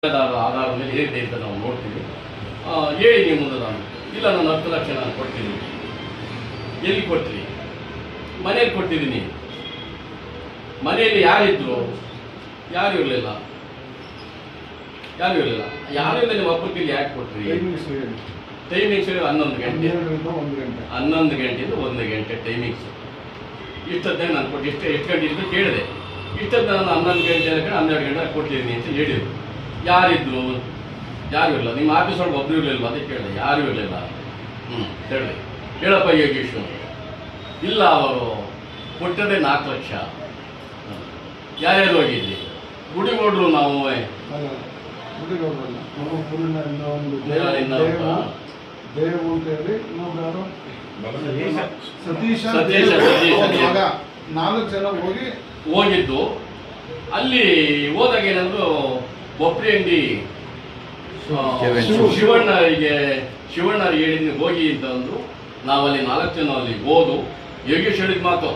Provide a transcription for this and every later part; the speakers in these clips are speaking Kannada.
ಆಧಾರದ ಮೇಲೆ ಹೇಗಿದೆ ಅಂತ ನಾವು ನೋಡ್ತೀವಿ. ಹೇಳಿ ನೀವು ಮುಂದೆ ನಾನು ಇಲ್ಲ, ನಾನು 10 ಲಕ್ಷ ನಾನು ಕೊಡ್ತಿದ್ದೀನಿ. ಎಲ್ಲಿ ಕೊಡ್ತೀರಿ? ಮನೇಲಿ ಕೊಟ್ಟಿದ್ದೀನಿ. ಮನೆಯಲ್ಲಿ ಯಾರಿದ್ರು? ಯಾರು ಇರಲಿಲ್ಲ. ಯಾರು ಇಲ್ಲ. ನಿಮ್ಮ ಹಬ್ಬಕ್ಕೆ ಯಾಕೆ ಕೊಟ್ರಿ? ಟೈಮಿಂಗ್ಸ್ 11 ಗಂಟೆ 11 ಗಂಟೆಯಿಂದ 1 ಗಂಟೆ ಟೈಮಿಂಗ್ಸ್. ಇಷ್ಟೊತ್ತಾಗ ನಾನು ಕೊಟ್ಟು ಎಷ್ಟು ಗಂಟೆ ಅಂತ ಕೇಳಿದೆ. ಇಷ್ಟೊತ್ತು ನಾನು 11 ಗಂಟೆ 12 ಗಂಟೆ ಕೊಟ್ಟಿದ್ದೀನಿ ಅಂತ ಹೇಳಿದರು. ಯಾರಿದ್ರು? ಯಾರು ಇಲ್ಲ. ನಿಮ್ಮ ಆಫೀಸ್ ಒಳಗೆ ಒಬ್ಬರು ಇರಲಿಲ್ಲ. ಅದೇ ಕೇಳಿದೆ, ಯಾರು ಇರಲಿಲ್ಲ. ಹೇಳಿ, ಹೇಳಪ್ಪ ಯೋಗೇಶು. ಇಲ್ಲ, ಅವರು ಕೊಟ್ಟದೇ 4 ಲಕ್ಷ. ಯಾರ್ಯಾರು ಹೋಗಿದ್ವಿ? ಗುಡಿಗೌಡರು. ನಾವು ಸತೀಶ 4 ಜನ ಹೋಗಿದ್ದು. ಅಲ್ಲಿ ಹೋದಾಗ ಏನಂದ್ರು, ಬೊಪ್ರಿ ಅಂಗಡಿ ಶಿವಣ್ಣರಿಗೆ ಹೇಳಿದ್ನಿ ಹೋಗಿ ಅಂತಂದ್ರು. ನಾವಲ್ಲಿ 4 ಜನ ಅಲ್ಲಿ ಹೋದು. ಯೋಗೇಶ್ ಹೇಳಿದ ಮಾತು,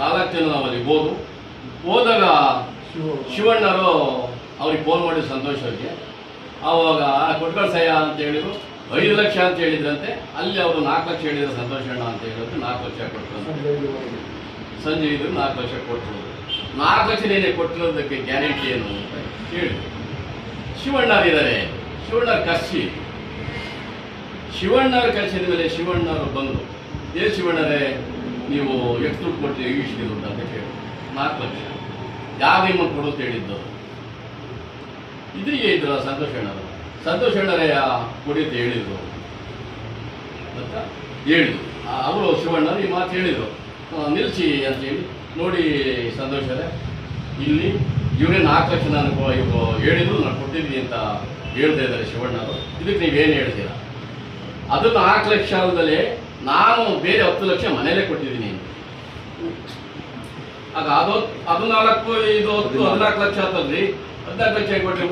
4 ಜನ ನಾವಲ್ಲಿ ಹೋದಾಗ ಶಿವಣ್ಣರು ಅವ್ರಿಗೆ ಫೋನ್ ಮಾಡಿ ಸಂತೋಷ್ ಅವ್ರಿಗೆ. ಆವಾಗ ಕೊಟ್ಕಳ್ಸಯ್ಯ ಅಂತ ಹೇಳಿದ್ರು. 5 ಲಕ್ಷ ಅಂತ ಹೇಳಿದ್ರಂತೆ. ಅಲ್ಲಿ ಅವರು 4 ಲಕ್ಷ ಹೇಳಿದ್ರು ಸಂತೋಷಣ್ಣ ಅಂತ ಹೇಳಿದ್ರು. 4 ಲಕ್ಷ ಕೊಟ್ಟರು. ಸಂಜೆ ಇದ್ರು 4 ಲಕ್ಷ ಕೊಟ್ಟರು. 4 ಲಕ್ಷ ಏನೇ ಕೊಟ್ಟಿರೋದಕ್ಕೆ ಗ್ಯಾರಂಟಿ ಏನು ಅಂತ ಕೇಳಿ ಶಿವಣ್ಣರಿದ್ದಾರೆ. ಶಿವಣ್ಣರು ಕರ್ಸಿದ ಮೇಲೆ ಶಿವಣ್ಣರು ಬಂದರು. ಶಿವಣ್ಣರೇ, ನೀವು ಎಷ್ಟು ದುಡ್ಡು ಕೊಡ್ತೀವಿ ಇಷ್ಟು ದುಡ್ಡು ಅಂತ ಕೇಳಿ 4 ಲಕ್ಷ ಯಾವ ನಿಮ್ಮನ್ನು ಕೊಡೋದು ಹೇಳಿದ್ದು. ಇದರಿಗೆ ಇದ್ರು ಸಂತೋಷ್ ಅಣ್ಣರೇ ಕೊಡಿ ಅಂತ ಹೇಳಿದರು ಅಂತ ಹೇಳಿದ್ರು. ಅವರು ಶಿವಣ್ಣರು ಈ ಮಾತು ಹೇಳಿದರು. ನಿಲ್ಲಿಸಿ ಅಂತೇಳಿ ನೋಡಿ ಸಂತೋಷರೇ, ಇಲ್ಲಿ ಇವರೇ 4 ಲಕ್ಷ ನಾನು ಹೇಳಿದ್ರು, ನಾನು ಕೊಟ್ಟಿದ್ದೀನಿ ಅಂತ ಹೇಳ್ತಾ ಇದ್ದಾರೆ ಶಿವಣ್ಣರು. ಇದಕ್ಕೆ ನೀವೇನು ಹೇಳ್ತೀರಾ? ಅದು 4 ಲಕ್ಷ ಅಲ್ಲದೆ ನಾನು ಬೇರೆ 10 ಲಕ್ಷ ಮನೇಲೇ ಕೊಟ್ಟಿದ್ದೀನಿ. ಆಗ ಅದು 4 ಇದು 10 14 ಲಕ್ಷ ಆಗ್ತದ್ರಿ. 14 ಲಕ್ಷ ಕೊಟ್ಟರೆ